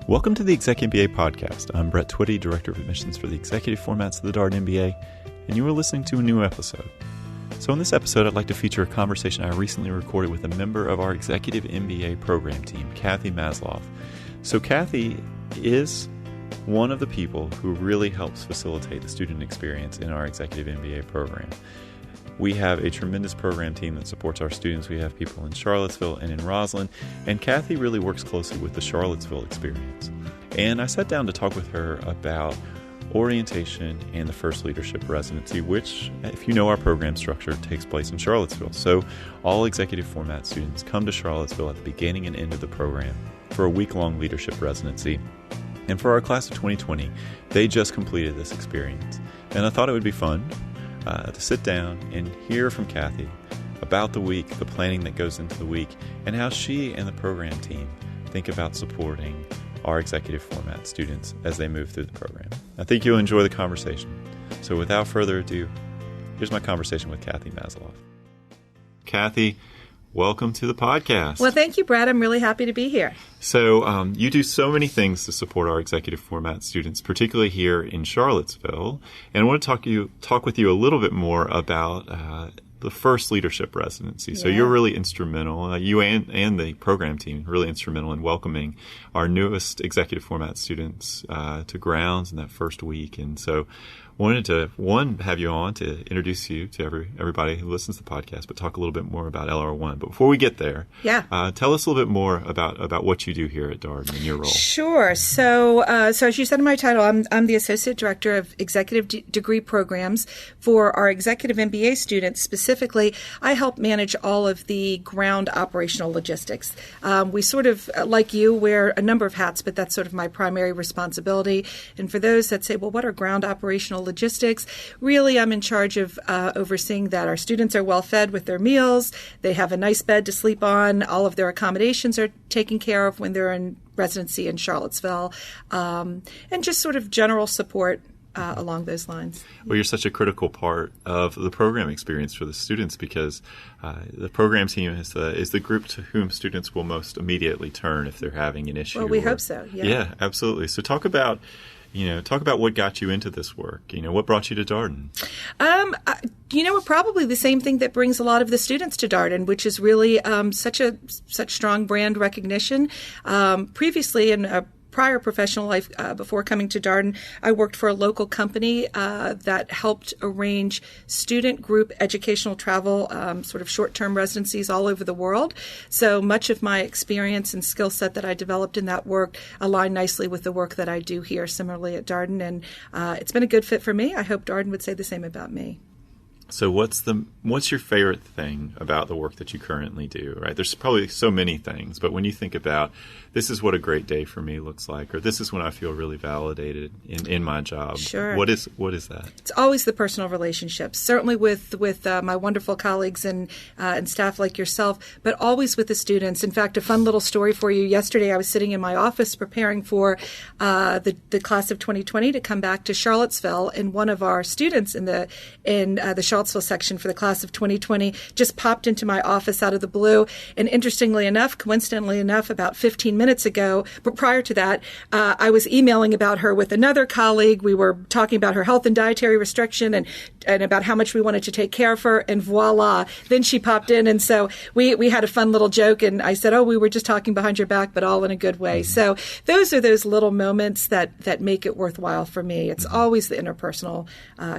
Welcome to the ExecMBA Podcast. I'm Brett Twitty, Director of Admissions for the Executive Formats of the Darden MBA, and you are listening to a new episode. So in this episode, I'd like to feature a conversation I recently recorded with a member of our Executive MBA Program Team, Kathy Masloff. So Kathy is one of the people who really helps facilitate the student experience in our Executive MBA program. We have a tremendous program team that supports our students. We have people in Charlottesville and in Roslyn, and Kathy really works closely with the Charlottesville experience. And I sat down to talk with her about Orientation and the First Leadership Residency, which, if you know our program structure, takes place in Charlottesville. So all executive format students come to Charlottesville at the beginning and end of the program for a week-long leadership residency. And for our class of 2020, they just completed this experience. And I thought it would be fun to sit down and hear from Kathy about the week, the planning that goes into the week, and how she and the program team think about supporting our executive format students as they move through the program. I think you'll enjoy the conversation. So without further ado, here's my conversation with Kathy Masloff. Kathy, welcome to the podcast. Well, thank you, Brad. I'm really happy to be here. So you do so many things to support our executive format students, particularly here in Charlottesville. And I want to talk with you a little bit more about the First Leadership Residency. So you're really instrumental, you and the program team, really instrumental in welcoming our newest executive format students to grounds in that first week. And so wanted to, have you on to introduce you to everybody who listens to the podcast, but talk a little bit more about LR1. But before we get there, tell us a little bit more about what you do here at Darden and your role. Sure. So as you said in my title, I'm the Associate Director of Executive Degree Programs. For our Executive MBA students specifically, I help manage all of the ground operational logistics. We sort of, like you, wear a number of hats, but that's sort of my primary responsibility. And for those that say, well, what are ground operational logistics? Really, I'm in charge of overseeing that our students are well fed with their meals, they have a nice bed to sleep on, all of their accommodations are taken care of when they're in residency in Charlottesville, and just sort of general support along those lines. Well, you're such a critical part of the program experience for the students because the program team is the group to whom students will most immediately turn if they're having an issue. Well, we hope so. Yeah, absolutely. So talk about what got you into this work. What brought you to Darden? Probably the same thing that brings a lot of the students to Darden, which is really such strong brand recognition. Previously, in a prior professional life, before coming to Darden, I worked for a local company that helped arrange student group educational travel, sort of short-term residencies all over the world. So much of my experience and skill set that I developed in that work align nicely with the work that I do here similarly at Darden. And it's been a good fit for me. I hope Darden would say the same about me. So what's your favorite thing about the work that you currently do, right? There's probably so many things, but when you think about this is what a great day for me looks like, or this is when I feel really validated in my job. Sure. What is that? It's always the personal relationships, certainly with my wonderful colleagues and staff like yourself, but always with the students. In fact, a fun little story for you. Yesterday, I was sitting in my office preparing for the class of 2020 to come back to Charlottesville, and one of our students in the Charlottesville section for the class of 2020 just popped into my office out of the blue. And interestingly enough, coincidentally enough, about 15 minutes ago, but prior to that, I was emailing about her with another colleague. We were talking about her health and dietary restriction and about how much we wanted to take care of her, and voila, then she popped in. And so we had a fun little joke, and I said, we were just talking behind your back, but all in a good way. So those are those little moments that make it worthwhile for me. It's always the interpersonal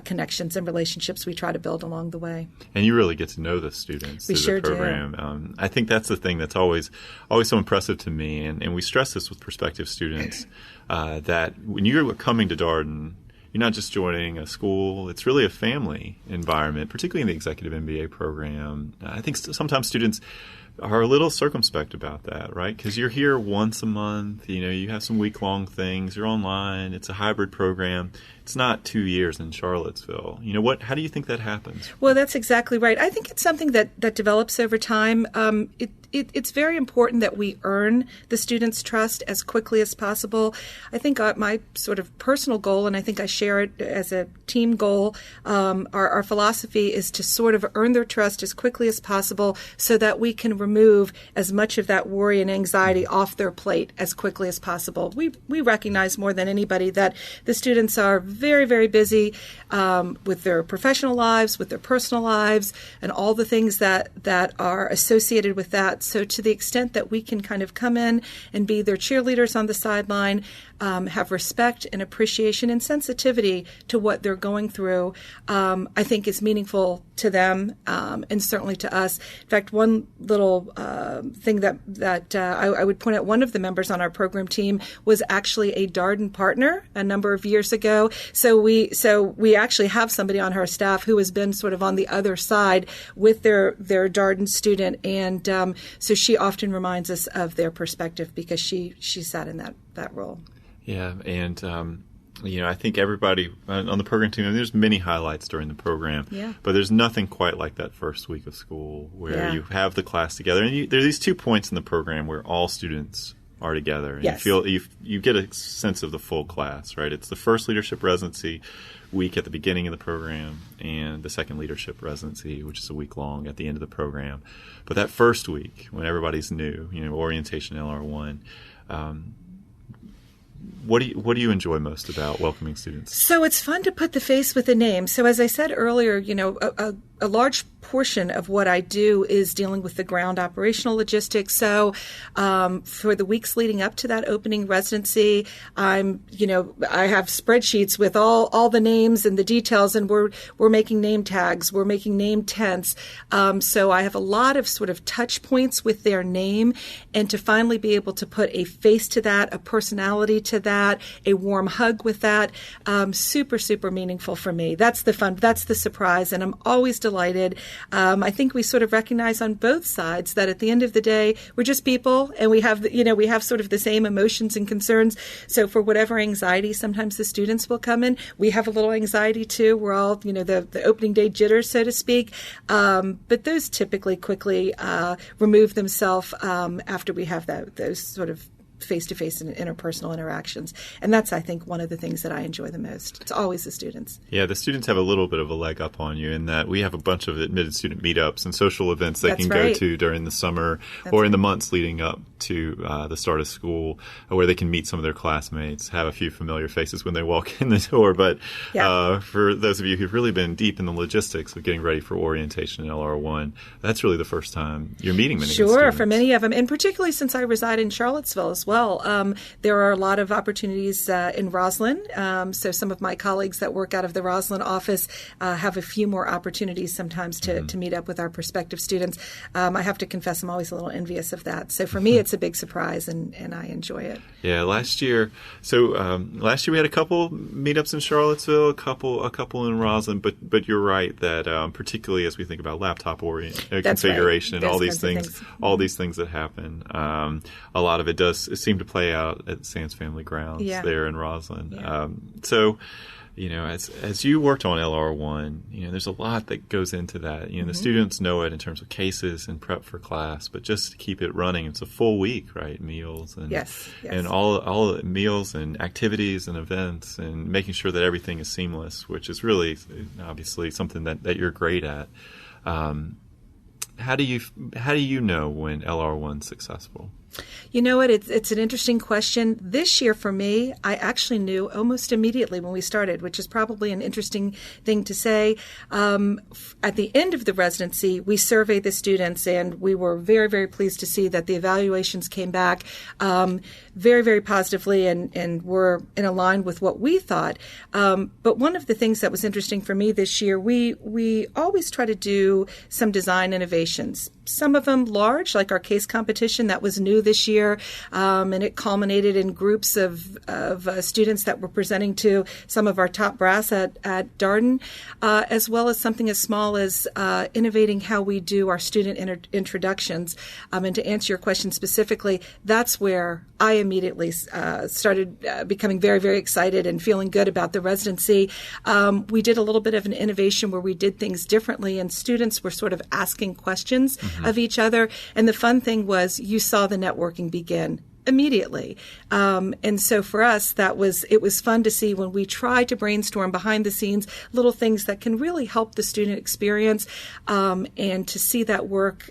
connections and relationships we try to build along the way. And you really get to know the students through the program. Do. I think that's the thing that's always so impressive to me, and we stress this with prospective students, that when you're coming to Darden, you're not just joining a school, it's really a family environment, particularly in the Executive MBA program. I think sometimes students are a little circumspect about that, right? Because you're here once a month, you have some week-long things, you're online, it's a hybrid program. It's not 2 years in Charlottesville. How do you think that happens? Well, that's exactly right. I think it's something that develops over time. It's very important that we earn the students' trust as quickly as possible. I think my sort of personal goal, and I think I share it as a team goal, our philosophy is to sort of earn their trust as quickly as possible so that we can remove as much of that worry and anxiety off their plate as quickly as possible. We recognize more than anybody that the students are very, very busy with their professional lives, with their personal lives, and all the things that are associated with that. So to the extent that we can kind of come in and be their cheerleaders on the sideline, have respect and appreciation and sensitivity to what they're going through, I think is meaningful to them and certainly to us. In fact, one little thing that I would point out, one of the members on our program team was actually a Darden partner a number of years ago. So we actually have somebody on our staff who has been sort of on the other side with their Darden student, and so she often reminds us of their perspective because she sat in that role. Yeah, and I think everybody on the program team, there's many highlights during the program, but there's nothing quite like that first week of school where you have the class together. And there are these 2 points in the program where all students are together. And you get a sense of the full class, right? It's the first leadership residency week at the beginning of the program and the second leadership residency, which is a week long at the end of the program. But that first week, when everybody's new, orientation LR1, what do you enjoy most about welcoming students? So it's fun to put the face with the name. So as I said earlier, a large portion of what I do is dealing with the ground operational logistics. So for the weeks leading up to that opening residency, I have spreadsheets with all the names and the details, and we're making name tags, we're making name tents. So I have a lot of sort of touch points with their name, and to finally be able to put a face to that, a personality to that, a warm hug with that, super, super meaningful for me. That's the fun, that's the surprise, and I'm always delighted. I think we sort of recognize on both sides that at the end of the day, we're just people, and we have sort of the same emotions and concerns. So for whatever anxiety sometimes the students will come in, we have a little anxiety too. We're all, the opening day jitters, so to speak. But those typically quickly remove themselves after we have those sort of face-to-face and interpersonal interactions. And that's, I think, one of the things that I enjoy the most. It's always the students. Yeah, the students have a little bit of a leg up on you in that we have a bunch of admitted student meetups and social events they can go to during the summer or in the months leading up to the start of school, where they can meet some of their classmates, have a few familiar faces when they walk in the door. But for those of you who've really been deep in the logistics of getting ready for orientation in LR1, that's really the first time you're meeting many of the students. Sure, for many of them, and particularly since I reside in Charlottesville as well. There are a lot of opportunities in Roslyn. So some of my colleagues that work out of the Roslyn office have a few more opportunities sometimes to meet up with our prospective students. I have to confess, I'm always a little envious of that. So for me, it's a big surprise, and I enjoy it. Yeah, last year we had a couple meetups in Charlottesville, a couple in Roslyn, but you're right that particularly as we think about laptop configuration and all these things that happen, a lot of it does seem to play out at Sands Family Grounds there in Roslyn. As you worked on LR1, there's a lot that goes into that. The students know it in terms of cases and prep for class, but just to keep it running, it's a full week, right? Meals and and all meals and activities and events and making sure that everything is seamless, which is really obviously something that you're great at. How do you know when LR1's successful? You know what? It's an interesting question. This year for me, I actually knew almost immediately when we started, which is probably an interesting thing to say. At the end of the residency, we surveyed the students, and we were very, very pleased to see that the evaluations came back very, very positively and were in line with what we thought. But one of the things that was interesting for me this year, we always try to do some design innovations. Some of them large, like our case competition that was new this year, and it culminated in groups of students that were presenting to some of our top brass at Darden, as well as something as small as innovating how we do our student introductions. And to answer your question specifically, that's where I immediately started becoming very, very excited and feeling good about the residency. We did a little bit of an innovation where we did things differently, and students were sort of asking questions of each other. And the fun thing was you saw the networking begin immediately. And so for us, it was fun to see when we try to brainstorm behind the scenes little things that can really help the student experience, and to see that work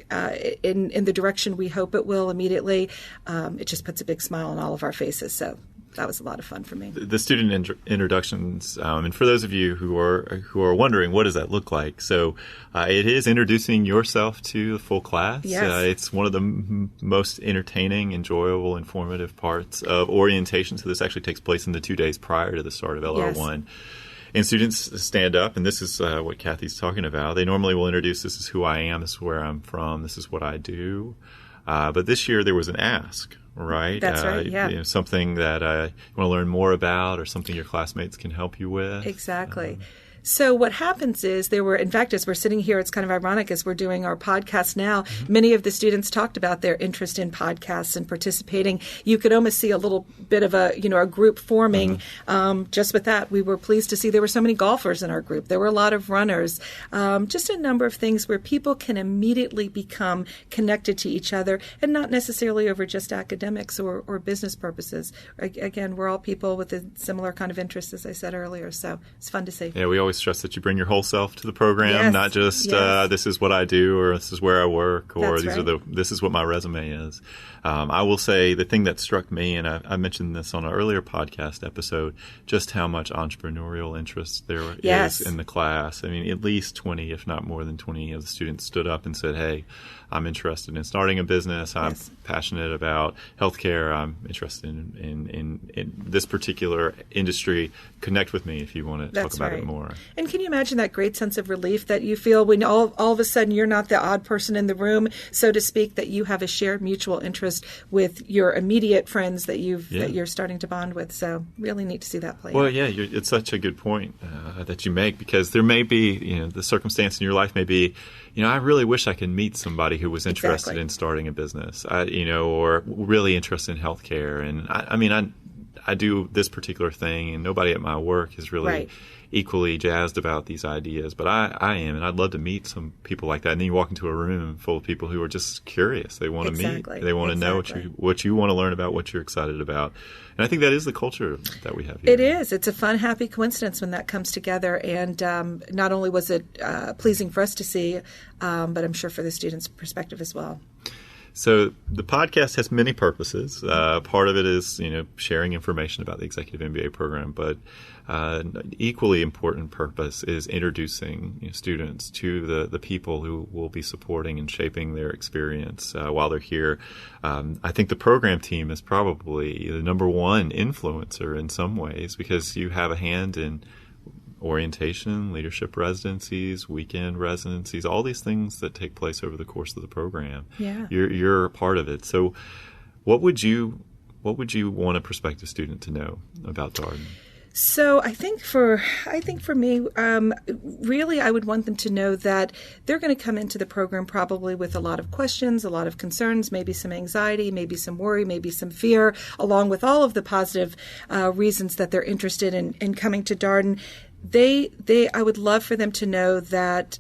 in the direction we hope it will immediately. It just puts a big smile on all of our faces. So that was a lot of fun for me. The student introductions, and for those of you who are wondering, what does that look like? So it is introducing yourself to the full class. Yes. It's one of the most entertaining, enjoyable, informative parts of orientation. So this actually takes place in the 2 days prior to the start of LR1. Yes. And students stand up, and this is what Kathy's talking about. They normally will introduce, this is who I am, this is where I'm from, this is what I do. But this year there was an ask, right? That's right, yeah. Something that you want to learn more about, or something your classmates can help you with. Exactly. So what happens is in fact, as we're sitting here, it's kind of ironic as we're doing our podcast now, many of the students talked about their interest in podcasts and participating. You could almost see a little bit of a group forming. Just with that, we were pleased to see there were so many golfers in our group. There were a lot of runners, just a number of things where people can immediately become connected to each other, and not necessarily over just academics or business purposes. Again, we're all people with a similar kind of interest, as I said earlier. So it's fun to see. Yeah, we always stress that you bring your whole self to the program, yes, not just this is what I do, or this is where I work, or this is what my resume is. I will say the thing that struck me, and I mentioned this on an earlier podcast episode, just how much entrepreneurial interest there is in the class. I mean, at least 20, if not more than 20 of the students stood up and said, hey, I'm interested in starting a business. I'm passionate about healthcare. I'm interested in this particular industry. Connect with me if you want to talk about it more. And can you imagine that great sense of relief that you feel when all of a sudden you're not the odd person in the room, so to speak, that you have a shared mutual interest with your immediate friends that you're starting to bond with. So really neat to see that play out. Well, yeah, it's such a good point that you make, because there may be, the circumstance in your life may be, I really wish I could meet somebody who was interested in starting a business, or really interested in healthcare. And I do this particular thing, and nobody at my work is really equally jazzed about these ideas, but I am, and I'd love to meet some people like that. And then you walk into a room full of people who are just curious. They want to meet. They want to know what you want to learn about, what you're excited about. And I think that is the culture that we have here. It is. It's a fun, happy coincidence when that comes together. And not only was it pleasing for us to see, but I'm sure for the students' perspective as well. So the podcast has many purposes. Part of it is, sharing information about the Executive MBA program, but an equally important purpose is introducing students to the people who will be supporting and shaping their experience while they're here. I think the program team is probably the number one influencer in some ways, because you have a hand in orientation, leadership residencies, weekend residencies, all these things that take place over the course of the program. Yeah. You're a part of it. So what would you want a prospective student to know about Darden? So I think for me, really, I would want them to know that they're going to come into the program probably with a lot of questions, a lot of concerns, maybe some anxiety, maybe some worry, maybe some fear, along with all of the positive reasons that they're interested in coming to Darden. I would love for them to know that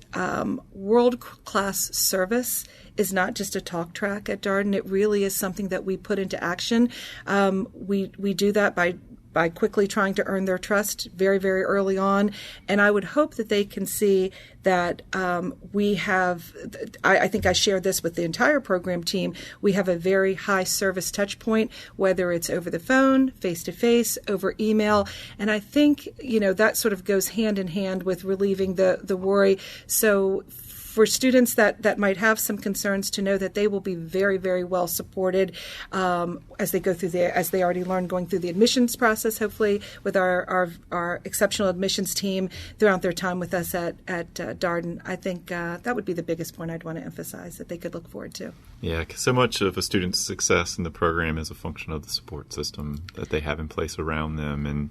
world-class service is not just a talk track at Darden. It really is something that we put into action. We do that by quickly trying to earn their trust very, very early on. And I would hope that they can see that we have, I think I shared this with the entire program team, we have a very high service touch point, whether it's over the phone, face-to-face, over email. And I think, that sort of goes hand in hand with relieving the worry. So for students that might have some concerns, to know that they will be very, very well supported as they go through as they already learned going through the admissions process, hopefully with our exceptional admissions team throughout their time with us at Darden. I think that would be the biggest point I'd want to emphasize that they could look forward to. Yeah, because so much of a student's success in the program is a function of the support system that they have in place around them, and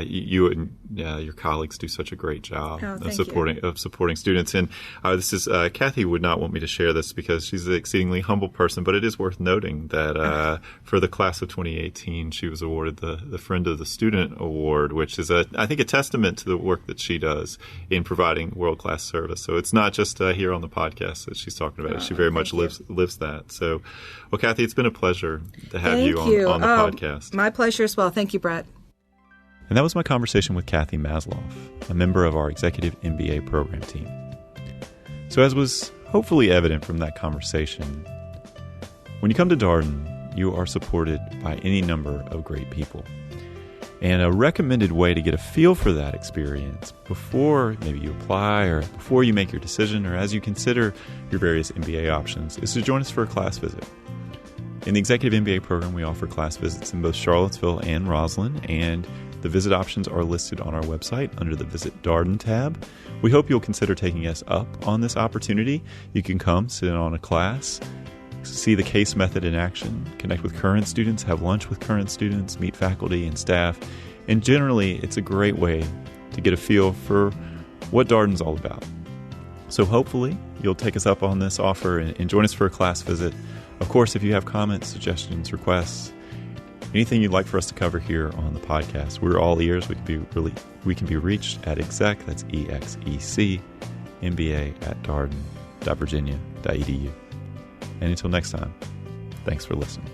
you and your colleagues do such a great job of supporting students. And this is Kathy would not want me to share this because she's an exceedingly humble person, but it is worth noting that for the class of 2018, she was awarded the Friend of the Student Award, which is I think a testament to the work that she does in providing world-class service. So it's not just here on the podcast that she's talking about it. She very much lives just that. So, well, Kathy, it's been a pleasure to have you on the podcast. My pleasure as well. Thank you, Brett. And that was my conversation with Kathy Masloff, a member of our Executive MBA Program Team. So as was hopefully evident from that conversation, when you come to Darden, you are supported by any number of great people. And a recommended way to get a feel for that experience before maybe you apply or before you make your decision or as you consider your various MBA options is to join us for a class visit. In the Executive MBA program, we offer class visits in both Charlottesville and Roslyn, and the visit options are listed on our website under the Visit Darden tab. We hope you'll consider taking us up on this opportunity. You can come, sit in on a class, see the case method in action, connect with current students, have lunch with current students, meet faculty and staff, and generally it's a great way to get a feel for what Darden's all about. So hopefully you'll take us up on this offer and join us for a class visit. Of course, if you have comments, suggestions, requests, anything you'd like for us to cover here on the podcast, we're all ears. We can be reached at exec, that's EXEC, MBA at darden.virginia.edu. And until next time, thanks for listening.